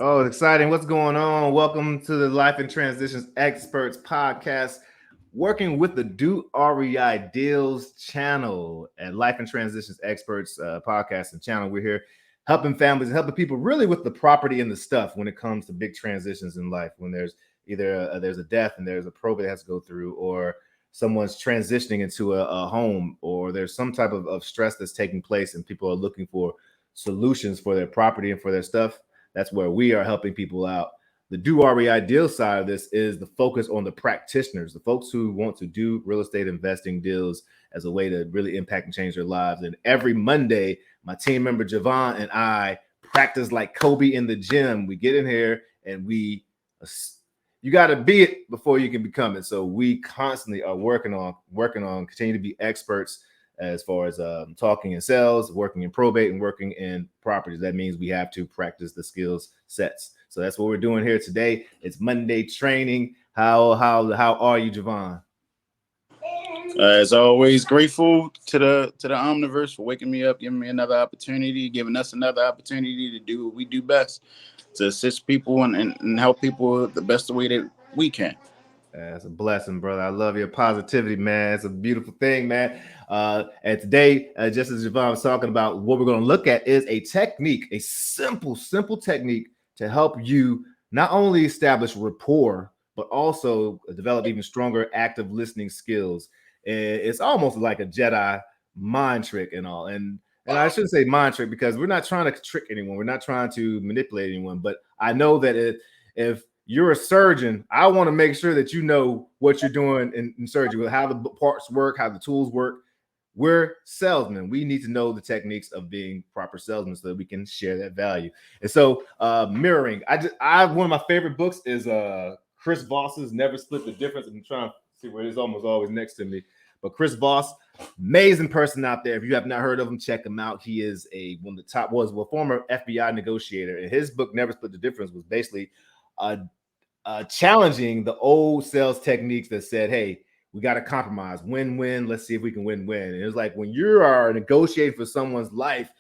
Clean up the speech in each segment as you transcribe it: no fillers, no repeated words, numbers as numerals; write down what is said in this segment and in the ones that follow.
Oh, exciting. What's going on? Welcome to the Life and Transitions Experts podcast, working with the Do REI Deals channel at Life and Transitions Experts podcast and channel. We're here helping families and helping people really with the property and the stuff when it comes to big transitions in life. When there's either there's a death and there's a probate that has to go through, or someone's transitioning into a home, or there's some type of stress that's taking place and people are looking for solutions for their property and for their stuff. That's where we are helping people out. The Do REI Deal side of this is the focus on the practitioners, the folks who want to do real estate investing deals as a way to really impact and change their lives. And every Monday, my team member Javon and I practice like Kobe in the gym. We get in here and you got to be it before you can become it. So we constantly are working on continue to be experts as far as talking in sales, working in probate, and working in properties. That means we have to practice the skills sets. So that's what we're doing here today. It's Monday training. How are you, Javon? As always, grateful to the Omniverse for waking me up, giving me another opportunity, giving us another opportunity to do what we do best, to assist people and help people the best way that we can. It's a blessing, brother. I love your positivity, man. It's a beautiful thing, man. And today, just as Javon was talking about, what we're going to look at is a technique, a simple technique to help you not only establish rapport, but also develop even stronger active listening skills. And it's almost like a Jedi mind trick and all. And I shouldn't say mind trick because we're not trying to trick anyone. We're not trying to manipulate anyone. But I know that if you're a surgeon, I want to make sure that you know what you're doing in surgery, how the parts work, how the tools work. We're salesmen. We need to know the techniques of being proper salesmen so that we can share that value. And so mirroring. I one of my favorite books is Chris Voss's Never Split the Difference. I'm trying to see where it is, almost always next to me. But Chris Voss, amazing person out there. If you have not heard of him, check him out. He is one of the top, was a former FBI negotiator. And his book, Never Split the Difference, was basically challenging the old sales techniques that said, hey, we got to compromise, win-win. Let's see if we can win-win. And it was like when you are negotiating for someone's life,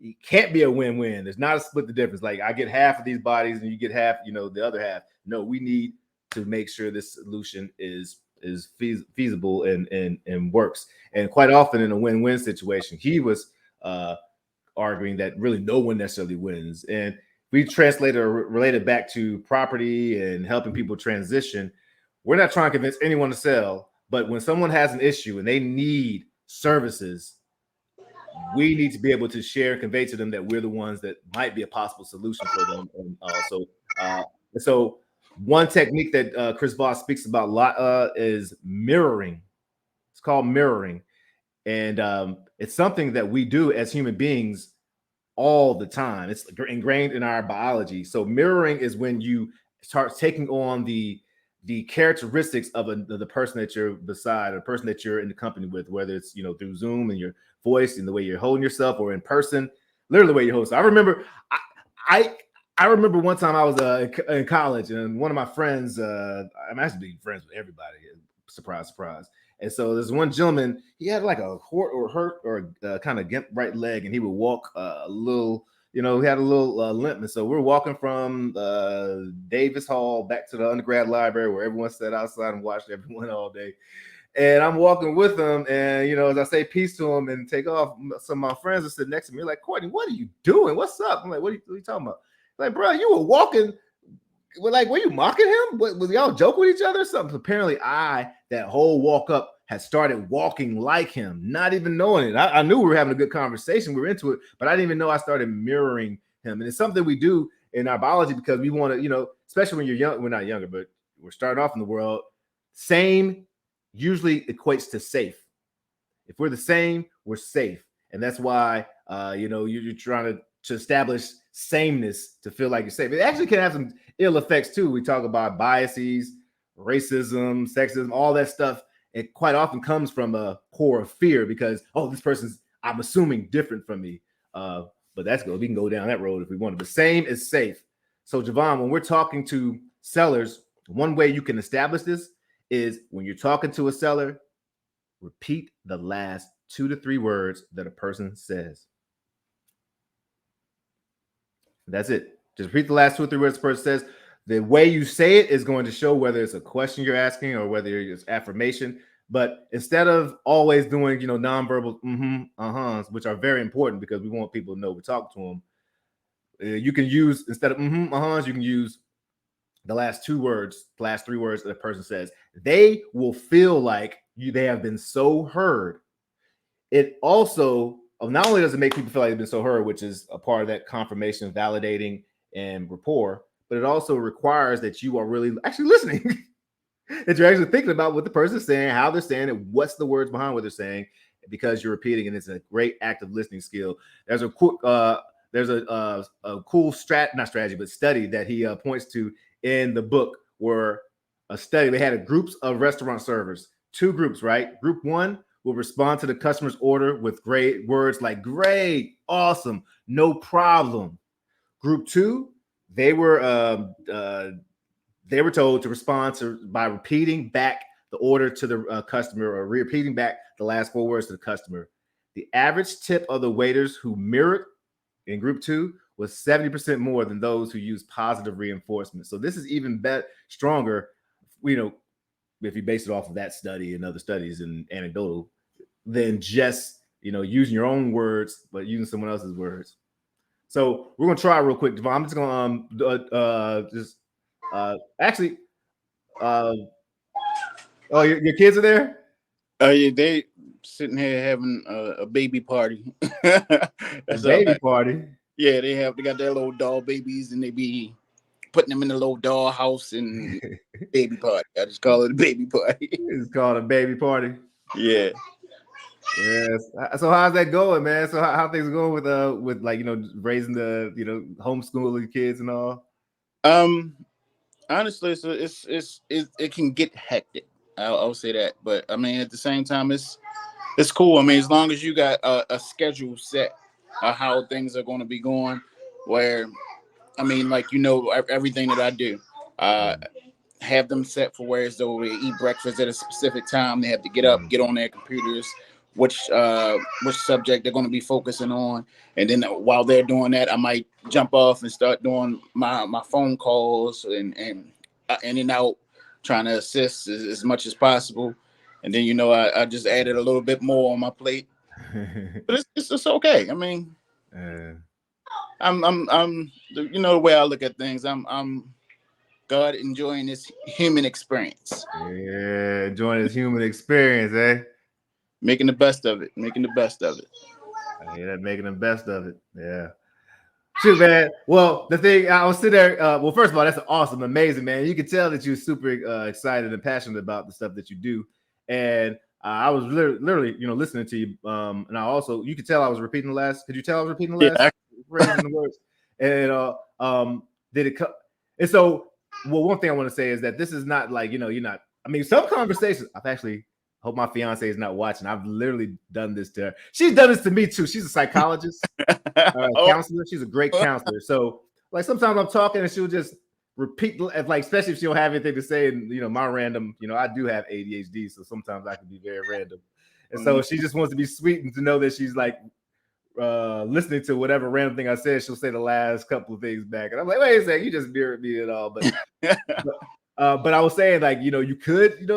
it can't be a win-win. There's not a split the difference. Like I get half of these bodies and you get half, the other half. No, we need to make sure this solution is feasible and works. And quite often in a win-win situation, he was arguing that really no one necessarily wins. And we translated or related back to property and helping people transition. We're not trying to convince anyone to sell, but when someone has an issue and they need services, we need to be able to share and convey to them that we're the ones that might be a possible solution for them. And so one technique that Chris Voss speaks about a lot is mirroring. It's called mirroring. And it's something that we do as human beings all the time. It's ingrained in our biology. So mirroring is when you start taking on the characteristics of the person that you're beside, or the person that you're in the company with, whether it's through Zoom and your voice and the way you're holding yourself, or in person, literally the way you hold. So I remember, I remember one time I was in college, and one of my friends, I'm actually being friends with everybody. Surprise, surprise. And so there's one gentleman, he had like a hurt or kind of gimp right leg, and he would walk a little, he had a little limp. And so we're walking from Davis Hall back to the undergrad library where everyone sat outside and watched everyone all day. And I'm walking with him, and as I say peace to him and take off, some of my friends are sitting next to me like, Courtney, what are you doing? What's up? I'm like, what are you talking about? Like, bro, you were walking. Like, were you mocking him? Was y'all joking with each other or something? Apparently, that whole walk up had started walking like him, not even knowing it. I knew we were having a good conversation. We were into it, but I didn't even know I started mirroring him. And it's something we do in our biology because we want to, especially when you're young, we're not younger, but we're starting off in the world. Same usually equates to safe. If we're the same, we're safe. And that's why, you're trying to establish sameness to feel like you're safe. It actually can have some ill effects too. We talk about biases, racism, sexism, all that stuff. It quite often comes from a core of fear because, this person's, I'm assuming, different from me. But that's good. We can go down that road if we want. But same is safe. So Javon, when we're talking to sellers, one way you can establish this is when you're talking to a seller, repeat the last 2 to 3 words that a person says. That's it. Just repeat the last 2 or 3 words the person says. The way you say it is going to show whether it's a question you're asking or whether it's affirmation. But instead of always doing, nonverbal uh-huhs, which are very important because we want people to know we're talking to them, you can use, instead of uh-huhs, you can use the last 3 words that the person says. They will feel like they have been so heard. It also, not only does it make people feel like they've been so heard, which is a part of that confirmation, validating, and rapport, but it also requires that you are really actually listening, that you're actually thinking about what the person's saying, how they're saying it, what's the words behind what they're saying, because you're repeating, and it's a great active listening skill. There's a cool, not strategy, but study that he points to in the book, where a study, they had groups of restaurant servers, 2 groups, right? Group 1 will respond to the customer's order with great words like great, awesome, no problem. Group 2, they were told to respond by repeating back the order to the customer, or repeating back the last 4 words to the customer. The average tip of the waiters who mirrored in group 2 was 70% more than those who used positive reinforcement. So this is even better, stronger, if you base it off of that study and other studies and anecdotal, than just using your own words, but using someone else's words. So we're gonna try real quick, Devon. I'm just gonna actually. Oh, your kids are there? Oh yeah, they sitting here having a baby party. That's baby party. Yeah, they got their little doll babies, and they be putting them in the little doll house and baby party. I just call it a baby party. It's called a baby party. Yeah. Yes. So how's that going, man? So how things going with like raising the homeschooling kids and all? Honestly, so it can get hectic. I'll say that, but I mean at the same time it's cool. I mean, as long as you got a schedule set of how things are going to be going, where I mean, like everything that I do, have them set for where as though they eat breakfast at a specific time. They have to get up, get on their computers, which subject they're going to be focusing on, and then while they're doing that, I might jump off and start doing my phone calls and in and out, trying to assist as much as possible. And then I just added a little bit more on my plate, but it's okay. I mean, I'm the way I look at things. I'm God enjoying this human experience. Yeah, enjoying this human experience, eh? Making the best of it. I hear that, making the best of it. Yeah. Shoot, man. Well, the thing, I was sitting there. Well, first of all, that's awesome, amazing, man. You can tell that you're super excited and passionate about the stuff that you do. And I was literally, listening to you. And I also, you could tell I was repeating the last. Could you tell I was repeating the last phrases and the words? And did it come? And so, well, one thing I want to say is that this is not like you're not. I mean, some conversations I've actually. Hope my fiance is not watching. I've literally done this to her. She's done this to me too. She's a psychologist, counselor. She's a great counselor. So, like, sometimes I'm talking and she'll just repeat, like, especially if she don't have anything to say. And my random, I do have ADHD, so sometimes I can be very random. And so she just wants to be sweet and to know that she's like listening to whatever random thing I said. She'll say the last couple of things back, and I'm like, wait a second, you just mirrored me at all, but I was saying, like, you could,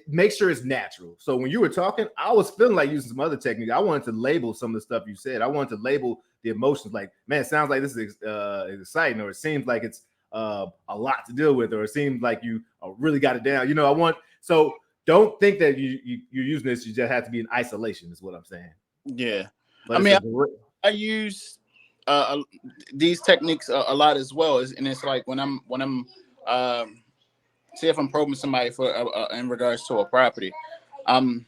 make sure it's natural. So when you were talking, I was feeling like using some other technique. I wanted to label some of the stuff you said. I wanted to label the emotions. Like, man, it sounds like this is exciting, or it seems like it's a lot to deal with, or it seems like you really got it down. So don't think that you're using this. You just have to be in isolation, is what I'm saying. Yeah. But I mean, I use these techniques a lot as well. And it's like when I'm say if I'm probing somebody for in regards to a property, when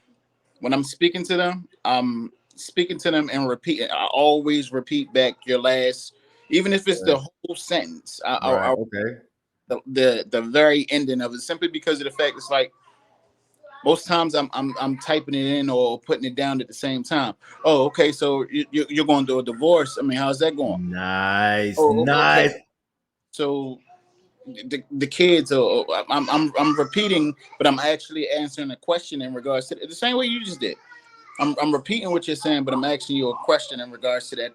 I'm speaking to them, and repeat. I always repeat back your last, even if it's the whole sentence. Okay. The very ending of it, simply because of the fact it's like most times I'm typing it in or putting it down at the same time. Oh, okay. So you're going through a divorce. I mean, how's that going? Nice, nice. Okay. So the kids are, I'm repeating, but I'm actually answering a question in regards to the same way you just did. I'm repeating what you're saying, but I'm asking you a question in regards to that.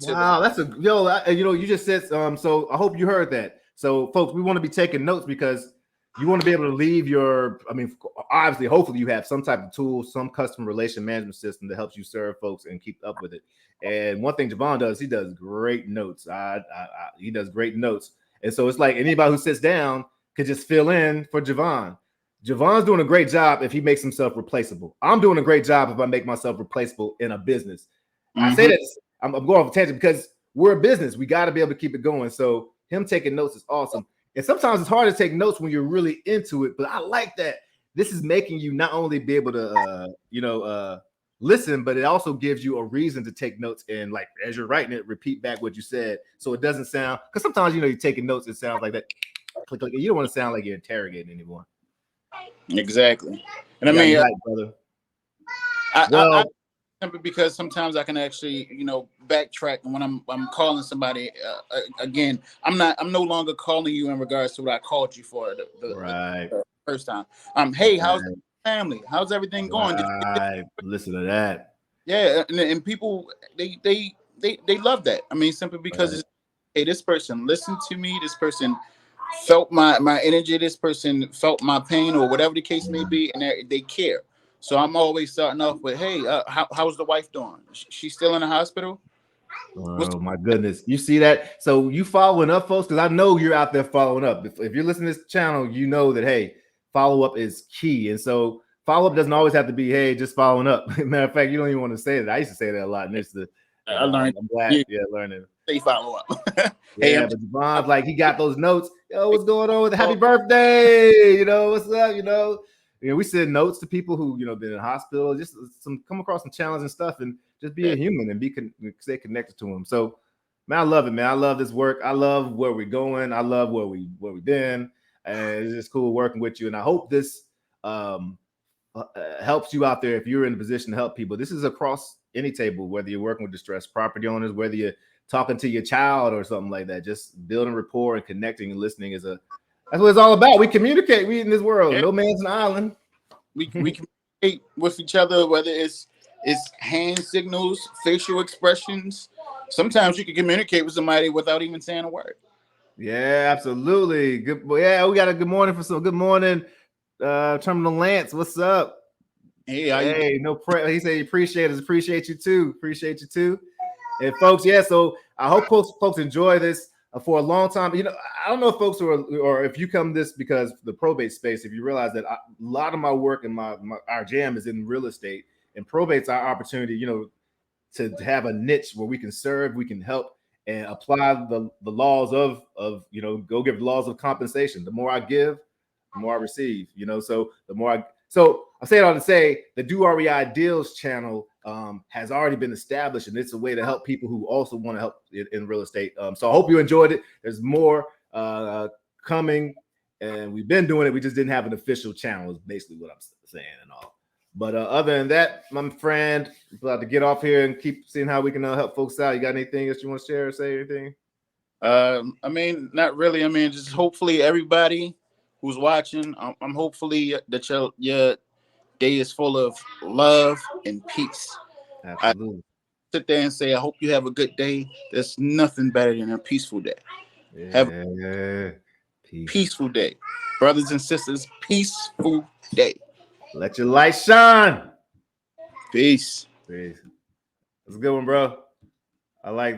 Wow, that's a you just said so I hope you heard that. So folks, we want to be taking notes because you want to be able to leave your, I mean, obviously, hopefully you have some type of tool, some customer relation management system that helps you serve folks and keep up with it. And one thing Javon does, he does great notes. He does great notes. And so it's like anybody who sits down could just fill in for Javon. Javon's doing a great job if he makes himself replaceable. I'm doing a great job if I make myself replaceable in a business. I say that I'm going off a tangent because we're a business. We got to be able to keep it going. So him taking notes is awesome. And sometimes it's hard to take notes when you're really into it, but I like that. This is making you not only be able to, listen, but it also gives you a reason to take notes and, like, as you're writing it, repeat back what you said, so it doesn't sound. Because sometimes you're taking notes, it sounds like that. Click, click. You don't want to sound like you're interrogating anymore. Exactly, and I mean, brother. I because sometimes I can actually, backtrack when I'm calling somebody again. I'm no longer calling you in regards to what I called you for the first time. Hey, how's the family? How's everything going? Listen to that. Yeah, and people they love that. I mean, simply because it's, hey, this person listened to me. This person felt my energy. This person felt my pain, or whatever the case may be, and they care. So I'm always starting off with, hey, how's the wife doing? She's still in the hospital? Oh, my goodness. You see that? So you following up, folks? Because I know you're out there following up. If you're listening to this channel, you know that, hey, follow-up is key. And so follow-up doesn't always have to be, hey, just following up. Matter of fact, you don't even want to say that. I used to say that a lot. And it's I learned. I'm glad. Learning. Say follow-up. Hey, but Javon's like, he got those notes. Yo, what's going on with the happy birthday? What's up? We send notes to people who, been in hospital, just come across some challenging stuff, and just be a human and stay connected to them. So, man, I love it, man. I love this work. I love where we're going. I love where we've been. And it's just cool working with you. And I hope this helps you out there if you're in a position to help people. This is across any table, whether you're working with distressed property owners, whether you're talking to your child or something like that. Just building rapport and connecting and listening that's what it's all about. We communicate. We in this world. No man's an island. We communicate with each other, whether it's hand signals, facial expressions. Sometimes you can communicate with somebody without even saying a word. Yeah, absolutely. Good. Yeah, we got a good morning good morning, Terminal Lance. What's up? Hey, no prayer. He said he appreciate you too. And folks, so I hope folks enjoy this. For a long time, I don't know if folks or if you come this because the probate space, if you realize that a lot of my work and our jam is in real estate, and probate's our opportunity, to have a niche where we can serve, we can help, and apply the laws of go give the laws of compensation. The more I give, the more I receive. So the more I say it all to say the Do REI Deals channel has already been established, and it's a way to help people who also want to help in real estate. So I hope you enjoyed it. There's more coming, and we've been doing it. We just didn't have an official channel, is basically what I'm saying and all. But other than that, my friend, we're about to get off here and keep seeing how we can help folks out. You got anything else you want to share or say anything? I mean, not really. I mean, just hopefully everybody who's watching, I'm hopefully that your day is full of love and peace. Absolutely. I sit there and say, I hope you have a good day. There's nothing better than a peaceful day. Have a peaceful day. Brothers and sisters, peaceful day. Let your light shine. Peace. That's a good one, bro. I like that.